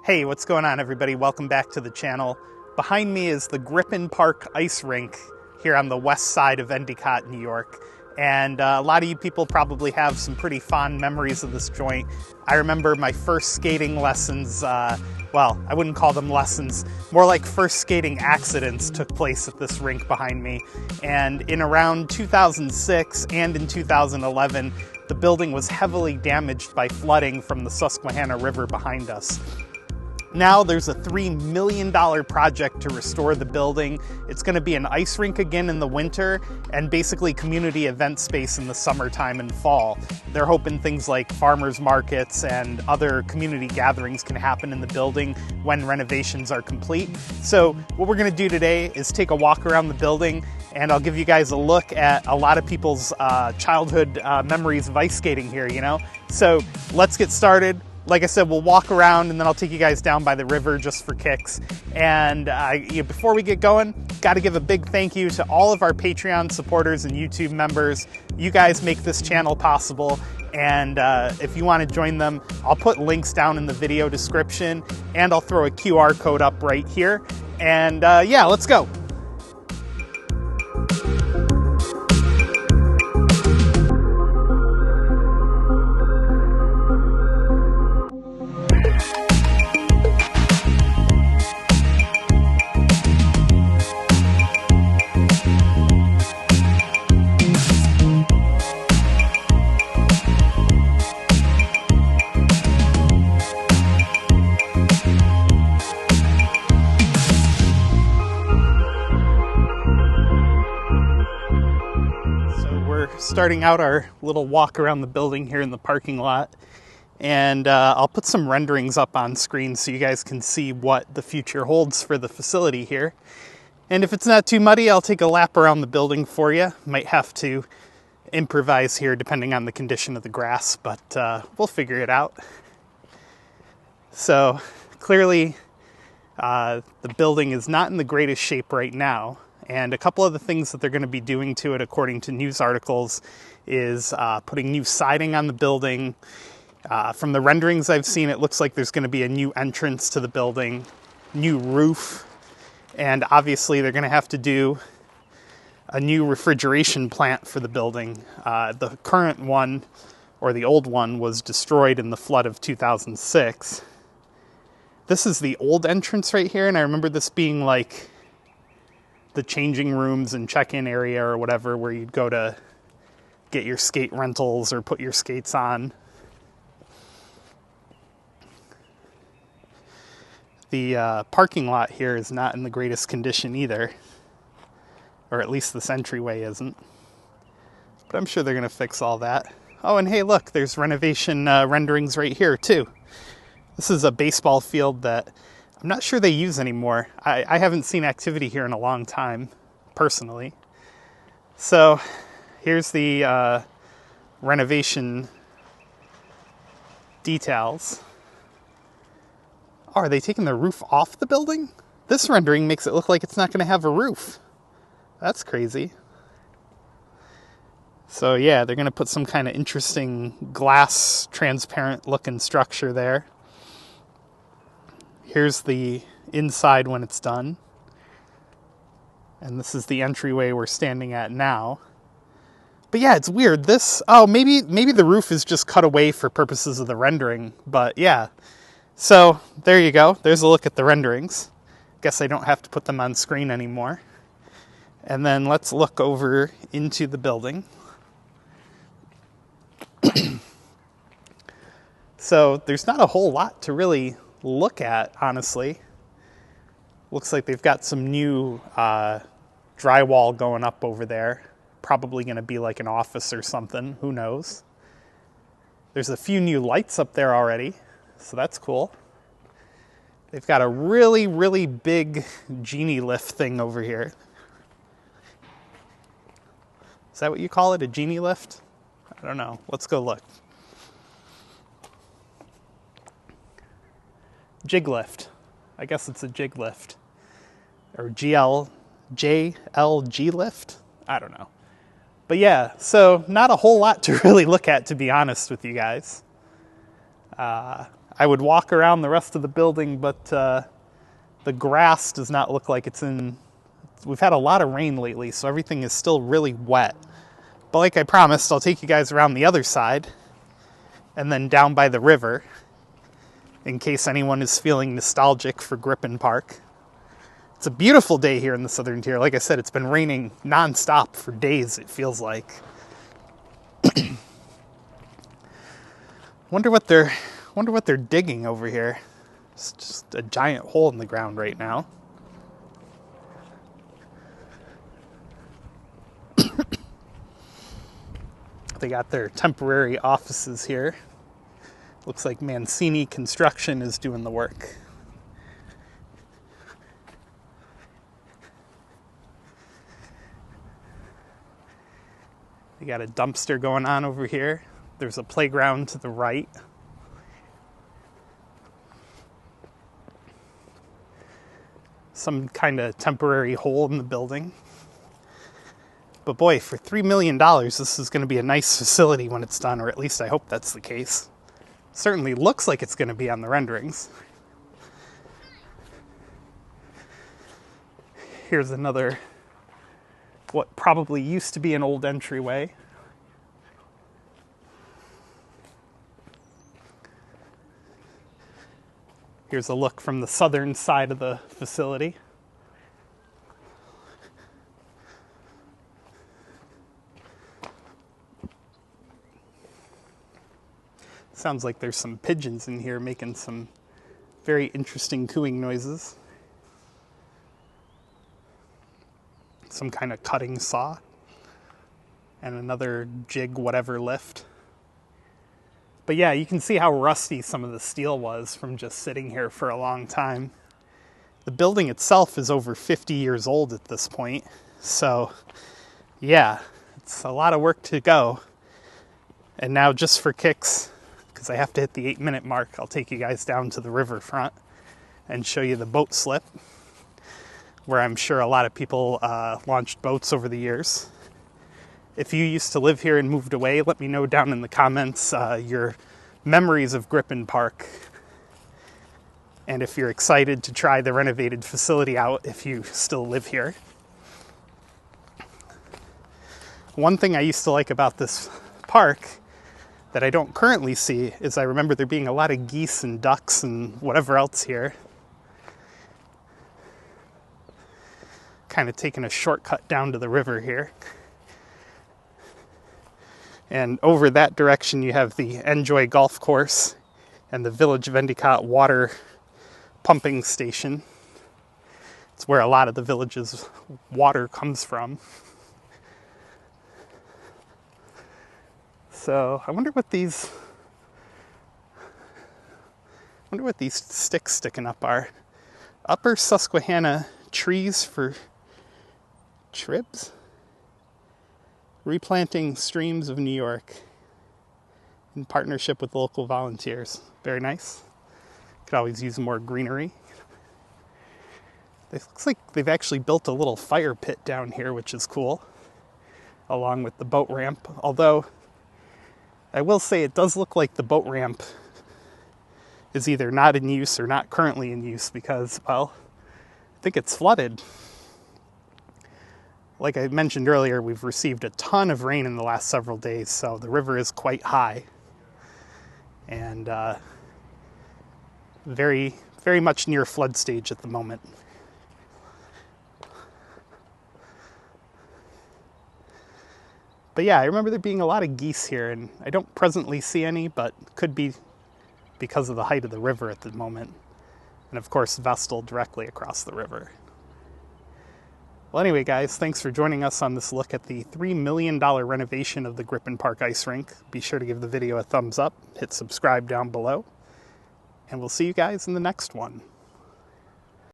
Hey, what's going on, everybody? Welcome back to the channel. Behind me is the Griffin Park ice rink here on the west side of Endicott, New York. And a lot of you people probably have some pretty fond memories of this joint. I remember my first skating lessons, well, I wouldn't call them lessons, more like first skating accidents took place at this rink behind me. And in around 2006 and in 2011, the building was heavily damaged by flooding from the Susquehanna River behind us. Now there's a $3 million project to restore the building. It's going to be an ice rink again in the winter and basically community event space in the summertime and fall. They're hoping things like farmers markets and other community gatherings can happen in the building when renovations are complete. So what we're going to do today is take a walk around the building, and I'll give you guys a look at a lot of people's childhood memories of ice skating here, you know? So let's get started. Like I said, we'll walk around and then I'll take you guys down by the river just for kicks. And before we get going, got to give a big thank you to all of our Patreon supporters and YouTube members. You guys make this channel possible. And if you want to join them, I'll put links down in the video description and I'll throw a QR code up right here. And yeah, let's go. Starting out our little walk around the building here in the parking lot, and I'll put some renderings up on screen so you guys can see what the future holds for the facility here. And if it's not too muddy, I'll take a lap around the building for you. Might have to improvise here depending on the condition of the grass, but we'll figure it out. So clearly the building is not in the greatest shape right now. And a couple of the things that they're going to be doing to it, according to news articles, is putting new siding on the building. From the renderings I've seen, it looks like there's going to be a new entrance to the building, new roof, and obviously they're going to have to do a new refrigeration plant for the building. The current one, or the old one, was destroyed in the flood of 2006. This is the old entrance right here, and I remember this being like the changing rooms and check-in area or whatever, where you'd go to get your skate rentals or put your skates on. The parking lot here is not in the greatest condition either, or at least this entryway isn't, but I'm sure they're going to fix all that. Oh, and hey, look, there's renovation renderings right here too. This is a baseball field that I'm not sure they use anymore. I haven't seen activity here in a long time, personally. So here's the renovation details. Oh, are they taking the roof off the building? This rendering makes it look like it's not going to have a roof. That's crazy. So yeah, they're going to put some kind of interesting glass, transparent looking structure there. Here's the inside when it's done. And this is the entryway we're standing at now. But yeah, it's weird. This, oh, maybe the roof is just cut away for purposes of the rendering. But yeah, so there you go. There's a look at the renderings. Guess I don't have to put them on screen anymore. And then let's look over into the building. So there's not a whole lot to really look at, honestly. Looks like they've got some new drywall going up over there. Probably going to be like an office or something. Who knows? There's a few new lights up there already, so that's cool. They've got a really, really big genie lift thing over here. Is that what you call it? A genie lift? I don't know. Let's go look. Jig lift. I guess it's a jig lift. Or JLG lift? I don't know. But yeah, so not a whole lot to really look at, to be honest with you guys. I I would walk around the rest of the building, but the grass does not look like it's in... We've had a lot of rain lately, so everything is still really wet. But like I promised, I'll take you guys around the other side and then down by the river in case anyone is feeling nostalgic for Griffin Park. It's a beautiful day here in the Southern Tier. Like I said, it's been raining nonstop for days, it feels like. Wonder what they're digging over here. It's just a giant hole in the ground right now. They got their temporary offices here. Looks like Mancini Construction is doing the work. They got a dumpster going on over here. There's a playground to the right. Some kind of temporary hole in the building. But boy, for $3 million, this is going to be a nice facility when it's done, or at least I hope that's the case. Certainly looks like it's going to be on the renderings. Here's another, what probably used to be an old entryway. Here's a look from the southern side of the facility. Sounds like there's some pigeons in here making some very interesting cooing noises. Some kind of cutting saw. And another jig whatever lift. But yeah, you can see how rusty some of the steel was from just sitting here for a long time. The building itself is over 50 years old at this point. So yeah, it's a lot of work to go. And now just for kicks, because I have to hit the 8-minute mark, I'll take you guys down to the riverfront and show you the boat slip, where I'm sure a lot of people launched boats over the years. If you used to live here and moved away, let me know down in the comments your memories of Griffin Park. And if you're excited to try the renovated facility out if you still live here. One thing I used to like about this park that I don't currently see is I remember there being a lot of geese and ducks and whatever else here. Kind of taking a shortcut down to the river here. And over that direction you have the Enjoy Golf Course and the Village of Endicott water pumping station. It's where a lot of the village's water comes from. So I wonder what these sticks sticking up are. Upper Susquehanna trees for tribs? Replanting streams of New York in partnership with local volunteers. Very nice. Could always use more greenery. It looks like they've actually built a little fire pit down here, which is cool, along with the boat ramp. Although, I will say it does look like the boat ramp is either not in use or not currently in use because, well, I think it's flooded. Like I mentioned earlier, we've received a ton of rain in the last several days, so the river is quite high. And very, very much near flood stage at the moment. But yeah, I remember there being a lot of geese here, and I don't presently see any, but could be because of the height of the river at the moment. And of course, Vestal directly across the river. Well, anyway, guys, thanks for joining us on this look at the $3 million renovation of the Griffin Park Ice Rink. Be sure to give the video a thumbs up, hit subscribe down below, and we'll see you guys in the next one.